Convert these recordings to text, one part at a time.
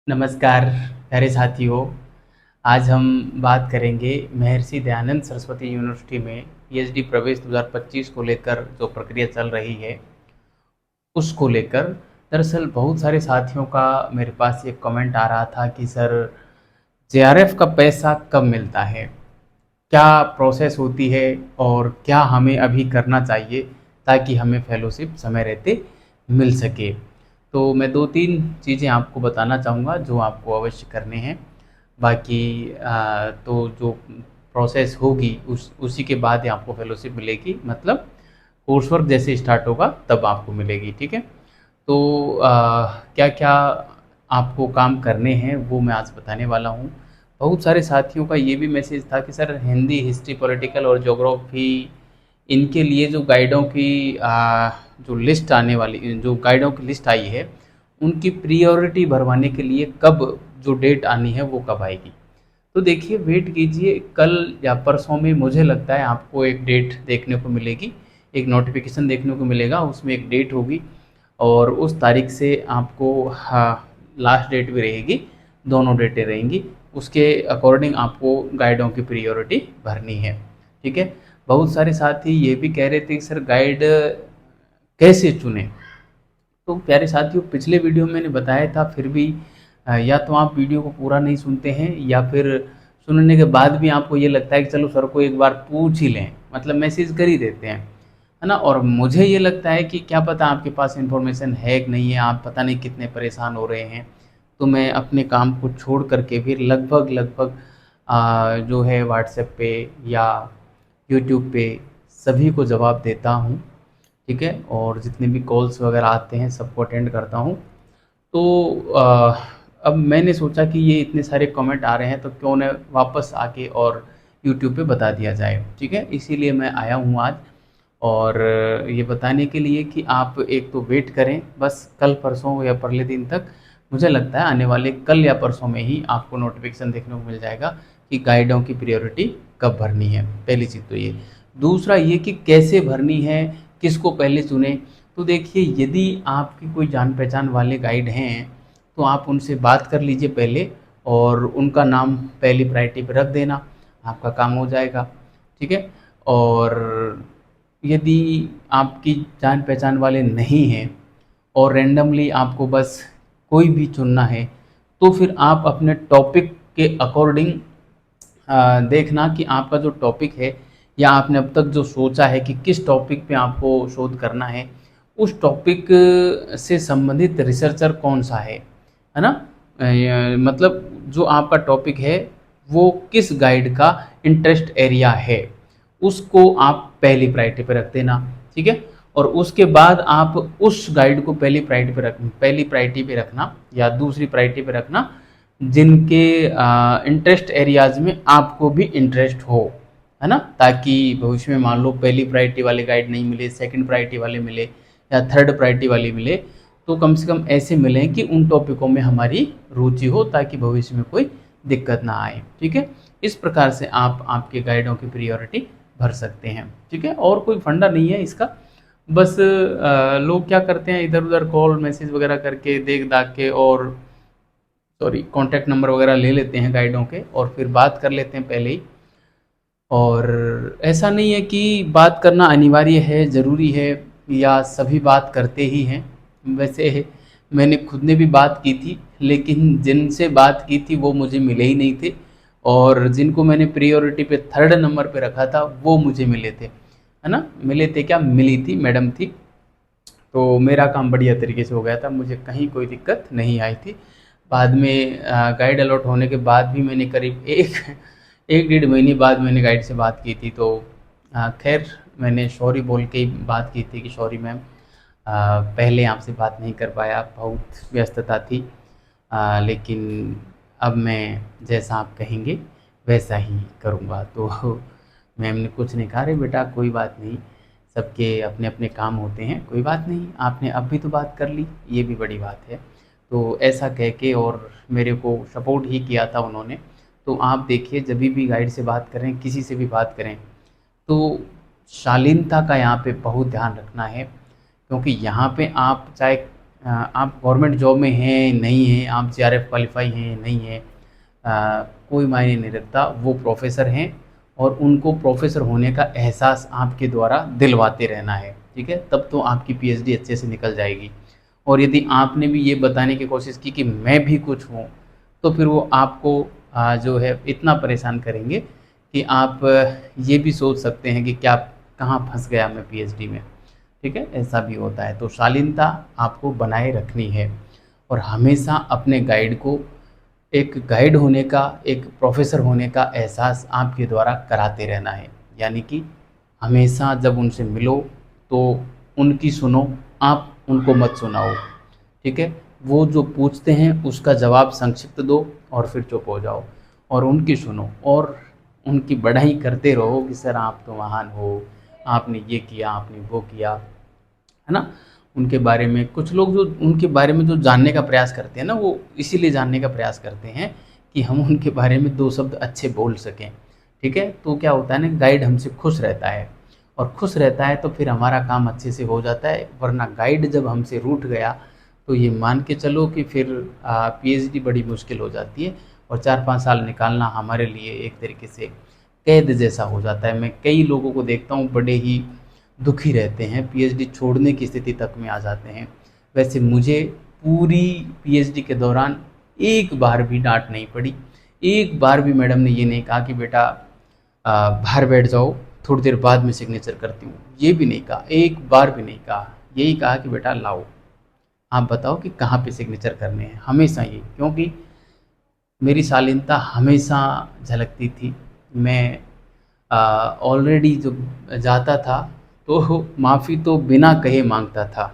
नमस्कार प्यारे साथियों। आज हम बात करेंगे महर्षि दयानंद सरस्वती यूनिवर्सिटी में पीएचडी प्रवेश 2025 को लेकर जो प्रक्रिया चल रही है उसको लेकर। दरअसल बहुत सारे साथियों का मेरे पास एक कमेंट आ रहा था कि सर जेआरएफ का पैसा कब मिलता है, क्या प्रोसेस होती है और क्या हमें अभी करना चाहिए ताकि हमें फेलोशिप समय रहते मिल सके। तो मैं 2-3 चीज़ें आपको बताना चाहूँगा जो आपको अवश्य करने हैं। बाकी तो जो प्रोसेस होगी उसी के बाद ही आपको फेलोशिप मिलेगी, मतलब कोर्स वर्क जैसे स्टार्ट होगा तब आपको मिलेगी। ठीक है। तो क्या क्या आपको काम करने हैं वो मैं आज बताने वाला हूँ। बहुत सारे साथियों का ये भी मैसेज था कि सर हिंदी, हिस्ट्री, पॉलिटिकल और ज्योग्राफी इनके लिए जो गाइडों की जो लिस्ट आने वाली, जो गाइडों की लिस्ट आई है उनकी प्रियोरिटी भरवाने के लिए कब जो डेट आनी है वो कब आएगी। तो देखिए, वेट कीजिए, कल या परसों में मुझे लगता है आपको एक डेट देखने को मिलेगी, एक नोटिफिकेशन देखने को मिलेगा, उसमें एक डेट होगी और उस तारीख से आपको, हाँ, लास्ट डेट भी रहेगी, दोनों डेटें रहेंगी, उसके अकॉर्डिंग आपको गाइडों की प्रियोरिटी भरनी है। ठीक है। बहुत सारे साथी ये भी कह रहे थे कि सर गाइड कैसे चुने। तो प्यारे साथियों, पिछले वीडियो में मैंने बताया था, फिर भी या तो आप वीडियो को पूरा नहीं सुनते हैं या फिर सुनने के बाद भी आपको ये लगता है कि चलो सर को एक बार पूछ ही लें, मतलब मैसेज कर ही देते हैं, है ना। और मुझे ये लगता है कि क्या पता आपके पास इन्फॉर्मेशन है कि नहीं है, आप पता नहीं कितने परेशान हो रहे हैं। तो मैं अपने काम को छोड़ करके भी लगभग लगभग जो है व्हाट्सएप पे या यूट्यूब पे सभी को जवाब देता हूँ। ठीक है। और जितने भी कॉल्स वगैरह आते हैं सबको अटेंड करता हूँ। तो अब मैंने सोचा कि ये इतने सारे कमेंट आ रहे हैं तो क्यों न वापस आके और यूट्यूब पे बता दिया जाए। ठीक है। इसीलिए मैं आया हूँ आज, और ये बताने के लिए कि आप एक तो वेट करें, बस कल परसों या परले दिन तक, मुझे लगता है आने वाले कल या परसों में ही आपको नोटिफिकेशन देखने को मिल जाएगा कि गाइडों की प्रायोरिटी कब भरनी है। पहली चीज़ तो ये। दूसरा ये कि कैसे भरनी है, किसको पहले चुने। तो देखिए, यदि आपकी कोई जान पहचान वाले गाइड हैं तो आप उनसे बात कर लीजिए पहले, और उनका नाम पहली प्रायोरिटी पर रख देना, आपका काम हो जाएगा। ठीक है। और यदि आपकी जान पहचान वाले नहीं हैं और रैंडमली आपको बस कोई भी चुनना है, तो फिर आप अपने टॉपिक के अकॉर्डिंग देखना कि आपका जो टॉपिक है या आपने अब तक जो सोचा है कि किस टॉपिक पे आपको शोध करना है, उस टॉपिक से संबंधित रिसर्चर कौन सा है ना। मतलब जो आपका टॉपिक है वो किस गाइड का इंटरेस्ट एरिया है, उसको आप पहली प्रायोरिटी पे रख देना। ठीक है। और उसके बाद आप उस गाइड को पहली प्रायोरिटी पे रखना या दूसरी प्रायोरिटी पे रखना जिनके इंटरेस्ट एरियाज में आपको भी इंटरेस्ट हो, है ना। ताकि भविष्य में मान लो पहली प्रायोरिटी वाले गाइड नहीं मिले, सेकंड प्रायोरिटी वाले मिले या थर्ड प्रायोरिटी वाले मिले, तो कम से कम ऐसे मिलें कि उन टॉपिकों में हमारी रुचि हो, ताकि भविष्य में कोई दिक्कत ना आए। ठीक है। इस प्रकार से आप आपके गाइडों की प्रायोरिटी भर सकते हैं। ठीक है। और कोई फंडा नहीं है इसका। बस लोग क्या करते हैं, इधर उधर कॉल मैसेज वगैरह करके देख दाख के, और सॉरी, कॉन्टैक्ट नंबर वगैरह ले लेते हैं गाइडों के और फिर बात कर लेते हैं पहले ही। और ऐसा नहीं है कि बात करना अनिवार्य है, ज़रूरी है, या सभी बात करते ही हैं। वैसे मैंने खुद ने भी बात की थी, लेकिन जिनसे बात की थी वो मुझे मिले ही नहीं थे, और जिनको मैंने प्रायोरिटी पे थर्ड नंबर पे रखा था वो मुझे मिले थे, है ना। मिले थे क्या, मिली थी, मैडम थी। तो मेरा काम बढ़िया तरीके से हो गया था, मुझे कहीं कोई दिक्कत नहीं आई थी। बाद में गाइड अलॉट होने के बाद भी मैंने करीब एक 1.5 महीने बाद मैंने गाइड से बात की थी। तो खैर, मैंने सॉरी बोल के ही बात की थी कि सॉरी मैम, पहले आपसे बात नहीं कर पाया, बहुत व्यस्तता थी। लेकिन अब मैं जैसा आप कहेंगे वैसा ही करूँगा। तो मैम ने कुछ नहीं कहा, अरे बेटा कोई बात नहीं, सबके अपने अपने काम होते हैं, कोई बात नहीं, आपने अब भी तो बात कर ली, ये भी बड़ी बात है। तो ऐसा कह के और मेरे को सपोर्ट ही किया था उन्होंने। तो आप देखिए, जब भी गाइड से बात करें, किसी से भी बात करें, तो शालीनता का यहाँ पे बहुत ध्यान रखना है, क्योंकि यहाँ पे आप चाहे आप गवर्नमेंट जॉब में हैं नहीं हैं, आप जीआरएफ क्वालिफाई हैं नहीं हैं, कोई मायने नहीं रखता। वो प्रोफेसर हैं और उनको प्रोफेसर होने का एहसास आपके द्वारा दिलवाते रहना है, ठीक है? तब तो आपकी पीएचडी अच्छे से निकल जाएगी। और यदि आपने भी ये बताने की कोशिश की कि मैं भी कुछ हूँ, तो फिर वो आपको जो है इतना परेशान करेंगे कि आप ये भी सोच सकते हैं कि क्या कहाँ फंस गया मैं पीएचडी में, ठीक है? ऐसा भी होता है। तो शालीनता आपको बनाए रखनी है और हमेशा अपने गाइड को एक गाइड होने का, एक प्रोफेसर होने का एहसास आपके द्वारा कराते रहना है। यानी कि हमेशा जब उनसे मिलो तो उनकी सुनो, आप उनको मत सुनाओ, ठीक है? वो जो पूछते हैं उसका जवाब संक्षिप्त दो और फिर चुप हो जाओ और उनकी सुनो और उनकी बढ़ाई करते रहो कि सर आप तो महान हो, आपने ये किया, आपने वो किया, है ना? उनके बारे में कुछ लोग जो उनके बारे में जो जानने का प्रयास करते हैं ना, वो इसीलिए जानने का प्रयास करते हैं कि हम उनके बारे में 2 शब्द अच्छे बोल सकें, ठीक है? तो क्या होता है ना, गाइड हमसे खुश रहता है और खुश रहता है तो फिर हमारा काम अच्छे से हो जाता है। वरना गाइड जब हमसे रूठ गया तो ये मान के चलो कि फिर पीएचडी बड़ी मुश्किल हो जाती है और 4-5 साल निकालना हमारे लिए एक तरीके से कैद जैसा हो जाता है। मैं कई लोगों को देखता हूँ बड़े ही दुखी रहते हैं, पीएचडी छोड़ने की स्थिति तक में आ जाते हैं। वैसे मुझे पूरी पीएचडी के दौरान एक बार भी डांट नहीं पड़ी, एक बार भी मैडम ने ये नहीं कहा कि बेटा बाहर बैठ जाओ, थोड़ी देर बाद में सिग्नेचर करती हूँ, ये भी नहीं कहा, एक बार भी नहीं कहा। यही कहा कि बेटा लाओ, आप बताओ कि कहाँ पे सिग्नेचर करने हैं, हमेशा ये। क्योंकि मेरी शालीनता हमेशा झलकती थी। मैं ऑलरेडी जब जाता था तो माफ़ी तो बिना कहे मांगता था,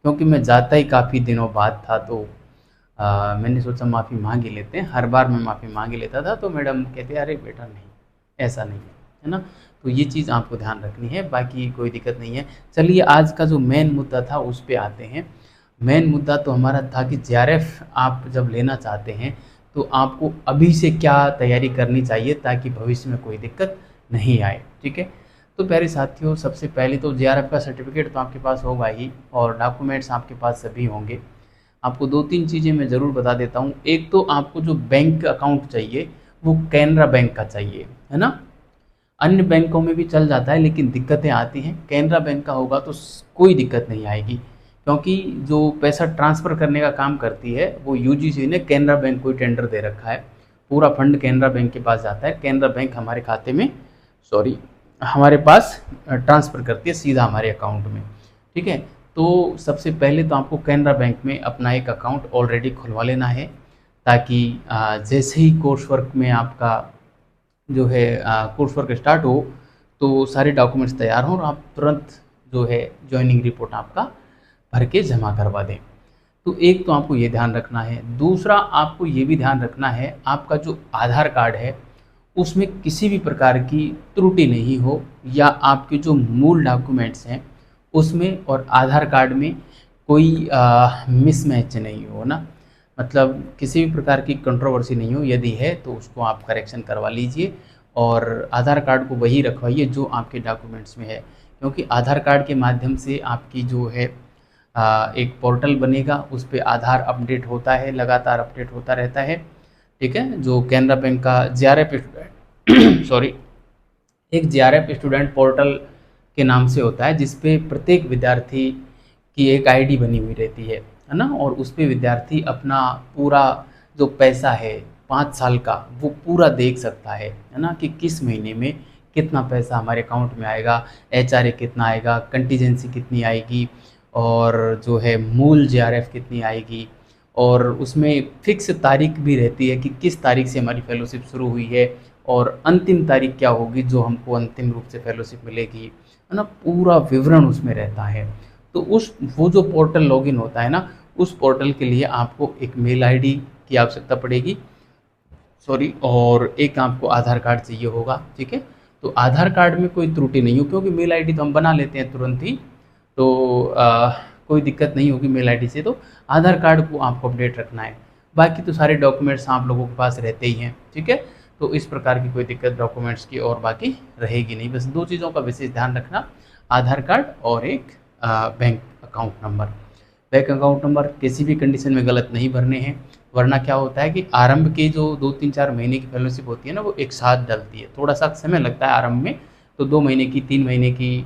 क्योंकि मैं जाता ही काफ़ी दिनों बाद था। तो मैंने सोचा माफ़ी मांग ही लेते हैं। हर बार मैं माफ़ी मांग ही लेता था तो मैडम कहते अरे बेटा नहीं, ऐसा नहीं है ना? तो ये चीज़ आपको ध्यान रखनी है, बाकी कोई दिक्कत नहीं है। चलिए आज का जो मेन मुद्दा था उस पे आते हैं। मेन मुद्दा तो हमारा था कि जेआरएफ आप जब लेना चाहते हैं तो आपको अभी से क्या तैयारी करनी चाहिए ताकि भविष्य में कोई दिक्कत नहीं आए, ठीक है? तो प्यारे साथियों, सबसे पहले तो जेआरएफ का सर्टिफिकेट तो आपके पास होगा ही और डॉक्यूमेंट्स आपके पास सभी होंगे। आपको 2-3 चीज़ें मैं ज़रूर बता देता हूँ। एक तो आपको जो बैंक अकाउंट चाहिए वो कैनरा बैंक का चाहिए, है ना? अन्य बैंकों में भी चल जाता है लेकिन दिक्कतें आती हैं। कैनरा बैंक का होगा तो कोई दिक्कत नहीं आएगी, क्योंकि जो पैसा ट्रांसफ़र करने का काम करती है वो यूजीसी ने कैनरा बैंक को ही टेंडर दे रखा है। पूरा फंड कैनरा बैंक के पास जाता है। कैनरा बैंक हमारे खाते में हमारे पास ट्रांसफ़र करती है सीधा हमारे अकाउंट में, ठीक है? तो सबसे पहले तो आपको कैनरा बैंक में अपना एक अकाउंट ऑलरेडी खुलवा लेना है, ताकि जैसे ही कोर्स वर्क में आपका जो है कोर्स वर्क स्टार्ट हो तो सारे डॉक्यूमेंट्स तैयार हों और आप तुरंत जो है जॉइनिंग रिपोर्ट आपका भर के जमा करवा दें। तो एक तो आपको ये ध्यान रखना है। दूसरा आपको ये भी ध्यान रखना है आपका जो आधार कार्ड है उसमें किसी भी प्रकार की त्रुटि नहीं हो, या आपके जो मूल डॉक्यूमेंट्स हैं उसमें और आधार कार्ड में कोई मिसमैच नहीं हो ना, मतलब किसी भी प्रकार की कंट्रोवर्सी नहीं हो। यदि है तो उसको आप करेक्शन करवा लीजिए और आधार कार्ड को वही रखवाइए जो आपके डॉक्यूमेंट्स में है, क्योंकि आधार कार्ड के माध्यम से आपकी जो है एक पोर्टल बनेगा, उस पे आधार अपडेट होता है, लगातार अपडेट होता रहता है, ठीक है? जो कैनरा बैंक का जेआरएफ स्टूडेंट सॉरी एक जेआरएफ स्टूडेंट पोर्टल के नाम से होता है, जिस पे प्रत्येक विद्यार्थी की एक आईडी बनी हुई रहती है ना? और उस पे विद्यार्थी अपना पूरा जो पैसा है 5 साल का वो पूरा देख सकता है ना? कि किस महीने में कितना पैसा हमारे अकाउंट में आएगा, एचआरए कितना आएगा, कंटीजेंसी कितनी आएगी और जो है मूल जेआरएफ कितनी आएगी। और उसमें फिक्स तारीख भी रहती है कि किस तारीख से हमारी फेलोशिप शुरू हुई है और अंतिम तारीख क्या होगी जो हमको अंतिम रूप से फेलोशिप मिलेगी, है ना? पूरा विवरण उसमें रहता है। तो वो जो पोर्टल लॉगिन होता है ना, उस पोर्टल के लिए आपको एक मेल आईडी की आवश्यकता पड़ेगी, और एक आपको आधार कार्ड चाहिए होगा, ठीक है? तो आधार कार्ड में कोई त्रुटि नहीं हो, क्योंकि मेल आईडी तो हम बना लेते हैं तुरंत ही, तो कोई दिक्कत नहीं होगी मेल आईडी से। तो आधार कार्ड को आपको अपडेट रखना है, बाकी तो सारे डॉक्यूमेंट्स आप लोगों के पास रहते ही हैं, ठीक है? तो इस प्रकार की कोई दिक्कत डॉक्यूमेंट्स की और बाकी रहेगी नहीं। बस 2 चीज़ों का विशेष ध्यान रखना, आधार कार्ड और एक bank account number. Bank account number किसी भी कंडीशन में गलत नहीं भरने हैं, वरना क्या होता है कि आरंभ के जो 2-3-4 महीने की फेलोशिप होती है ना, वो एक साथ डलती है। थोड़ा सा समय लगता है आरंभ में, तो 2 महीने की, 3 महीने की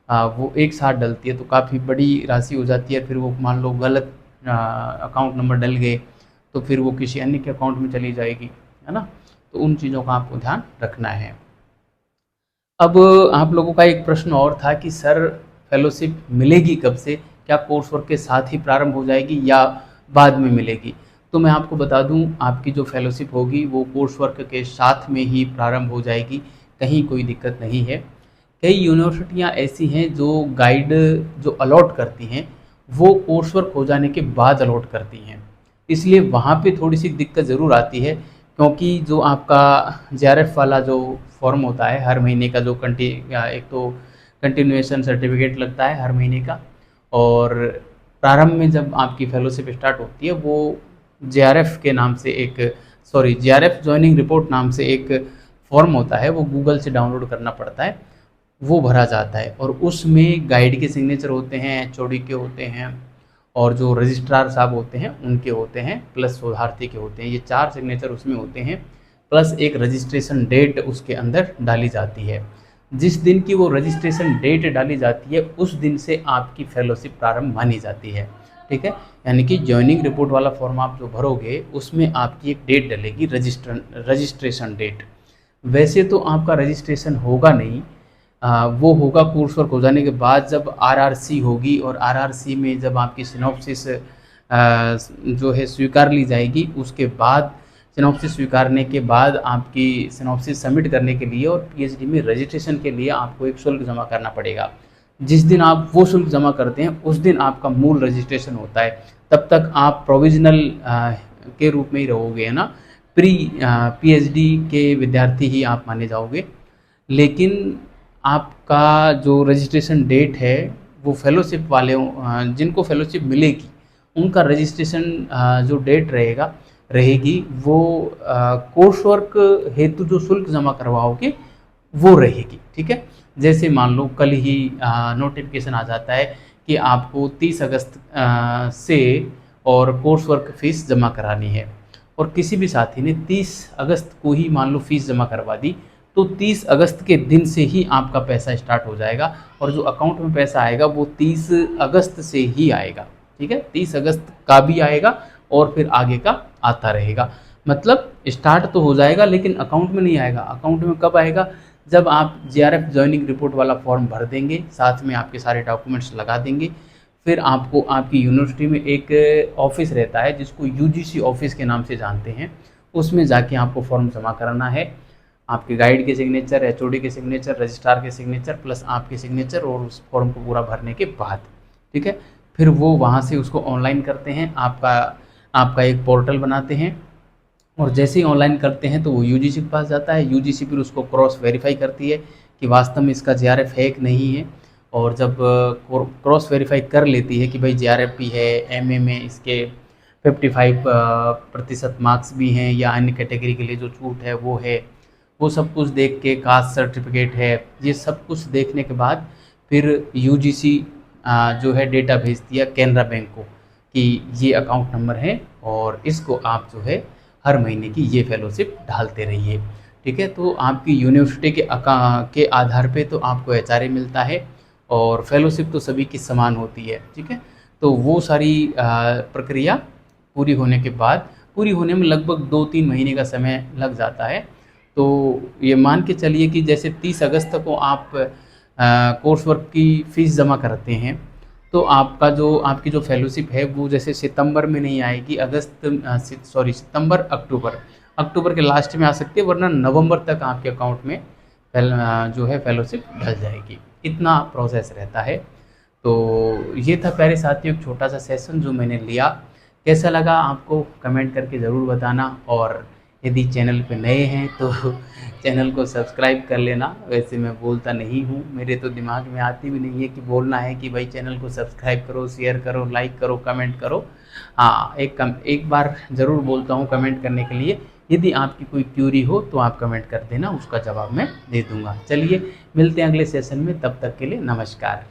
वो एक साथ डलती है, तो काफ़ी बड़ी राशि हो जाती है। फिर वो मान लो गलत अकाउंट नंबर डल गए, तो फिर वो किसी अन्य के अकाउंट में चली जाएगी, है ना? तो उन चीज़ों का आपको ध्यान रखना है। अब आप लोगों का एक प्रश्न और था कि सर फेलोशिप मिलेगी कब से? क्या कोर्स वर्क के साथ ही प्रारंभ हो जाएगी या बाद में मिलेगी? तो मैं आपको बता दूं, आपकी जो फेलोशिप होगी वो कोर्स वर्क के साथ में ही प्रारंभ हो जाएगी, कहीं कोई दिक्कत नहीं है। कई यूनिवर्सिटियां ऐसी हैं जो गाइड जो अलॉट करती हैं वो कोर्स वर्क हो जाने के बाद अलॉट करती हैं, इसलिए वहाँ पे थोड़ी सी दिक्कत ज़रूर आती है, क्योंकि जो आपका जेआरएफ वाला जो फॉर्म होता है हर महीने का, जो एक तो कंटिन्यूएशन सर्टिफिकेट लगता है हर महीने का, और प्रारंभ में जब आपकी फेलोशिप स्टार्ट होती है वो जेआरएफ के नाम से जेआरएफ ज्वाइनिंग रिपोर्ट नाम से एक फॉर्म होता है, वो गूगल से डाउनलोड करना पड़ता है, वो भरा जाता है और उसमें गाइड के सिग्नेचर होते हैं, एचओडी के होते हैं, और जो रजिस्ट्रार साहब होते हैं उनके होते हैं, प्लस शोधार्थी के होते हैं। ये 4 सिग्नेचर उसमें होते हैं, प्लस एक रजिस्ट्रेशन डेट उसके अंदर डाली जाती है। जिस दिन की वो रजिस्ट्रेशन डेट डाली जाती है उस दिन से आपकी फेलोशिप प्रारंभ मानी जाती है, ठीक है? यानी कि जॉइनिंग रिपोर्ट वाला फॉर्म आप जो भरोगे उसमें आपकी एक डेट डलेगी, रजिस्ट्रेशन डेट। वैसे तो आपका रजिस्ट्रेशन होगा नहीं, वो होगा कोर्स वर्क हो जाने के बाद, जब आरआरसी होगी, और आरआरसी में जब आपकी सिनॉप्सिस जो है स्वीकार ली जाएगी, उसके बाद सिनॉप्सिस स्वीकारने के बाद आपकी सिनॉप्सिस सबमिट करने के लिए और पीएचडी में रजिस्ट्रेशन के लिए आपको एक शुल्क जमा करना पड़ेगा। जिस दिन आप वो शुल्क जमा करते हैं उस दिन आपका मूल रजिस्ट्रेशन होता है। तब तक आप प्रोविजनल के रूप में ही रहोगे, है ना? प्री पीएचडी के विद्यार्थी ही आप माने जाओगे। लेकिन आपका जो रजिस्ट्रेशन डेट है वो फेलोशिप वाले जिनको फेलोशिप मिलेगी उनका रजिस्ट्रेशन जो डेट रहेगी वो कोर्स वर्क हेतु जो शुल्क जमा करवाओगे वो रहेगी, ठीक है? जैसे मान लो कल ही नोटिफिकेशन आ जाता है कि आपको 30 अगस्त से और कोर्स वर्क फीस जमा करानी है, और किसी भी साथी ने 30 अगस्त को ही मान लो फीस जमा करवा दी, तो 30 अगस्त के दिन से ही आपका पैसा स्टार्ट हो जाएगा, और जो अकाउंट में पैसा आएगा वो 30 अगस्त से ही आएगा, ठीक है? 30 अगस्त का भी आएगा और फिर आगे का आता रहेगा। मतलब स्टार्ट तो हो जाएगा लेकिन अकाउंट में नहीं आएगा। अकाउंट में कब आएगा? जब आप जेआरएफ ज्वाइनिंग रिपोर्ट वाला फॉर्म भर देंगे, साथ में आपके सारे डॉक्यूमेंट्स लगा देंगे, फिर आपको आपकी यूनिवर्सिटी में एक ऑफिस रहता है जिसको यूजीसी ऑफिस के नाम से जानते हैं, उसमें जाके आपको फॉर्म जमा कराना है। आपके गाइड के सिग्नेचर, एचओडी के सिग्नेचर, रजिस्ट्रार के सिग्नेचर, प्लस आपके सिग्नेचर, और उस फॉर्म को पूरा भरने के बाद, ठीक है, फिर वो वहाँ से उसको ऑनलाइन करते हैं, आपका एक पोर्टल बनाते हैं, और जैसे ही ऑनलाइन करते हैं तो वो यूजीसी के पास जाता है। यूजीसी फिर उसको क्रॉस वेरीफाई करती है कि वास्तव में इसका जेआरएफ है कि नहीं है, और जब क्रॉस वेरीफाई कर लेती है कि भाई जेआरएफ भी है, एमए में इसके 55% मार्क्स भी हैं, या अन्य कैटेगरी के लिए जो छूट है वो है, वो सब कुछ देख के, कास्ट सर्टिफिकेट है, ये सब कुछ देखने के बाद फिर यूजीसी जो है डेटा भेजती है कैनरा बैंक को कि ये अकाउंट नंबर है और इसको आप जो है हर महीने की ये फेलोशिप डालते रहिए, ठीक है? तो आपकी यूनिवर्सिटी के आधार पे तो आपको एचआरए मिलता है, और फेलोशिप तो सभी की समान होती है, ठीक है? तो वो सारी प्रक्रिया पूरी होने के बाद, पूरी होने में लगभग 2-3 महीने का समय लग जाता है। तो ये मान के चलिए कि जैसे 30 अगस्त को आप कोर्स वर्क की फ़ीस जमा करते हैं, तो आपकी जो फेलोशिप है वो जैसे सितंबर में नहीं आएगी, सितंबर अक्टूबर के लास्ट में आ सकती है, वरना नवंबर तक आपके अकाउंट में जो है फेलोशिप डल जाएगी। इतना प्रोसेस रहता है। तो ये था प्यारे साथियों एक छोटा सा सेशन जो मैंने लिया। कैसा लगा आपको कमेंट करके ज़रूर बताना, और यदि चैनल पे नए हैं तो चैनल को सब्सक्राइब कर लेना। वैसे मैं बोलता नहीं हूँ, मेरे तो दिमाग में आती भी नहीं है कि बोलना है कि भाई चैनल को सब्सक्राइब करो, शेयर करो, लाइक करो, कमेंट करो। हाँ, एक बार ज़रूर बोलता हूँ कमेंट करने के लिए। यदि आपकी कोई क्यूरी हो तो आप कमेंट कर देना, उसका जवाब मैं दे दूँगा। चलिए मिलते हैं अगले सेशन में, तब तक के लिए नमस्कार।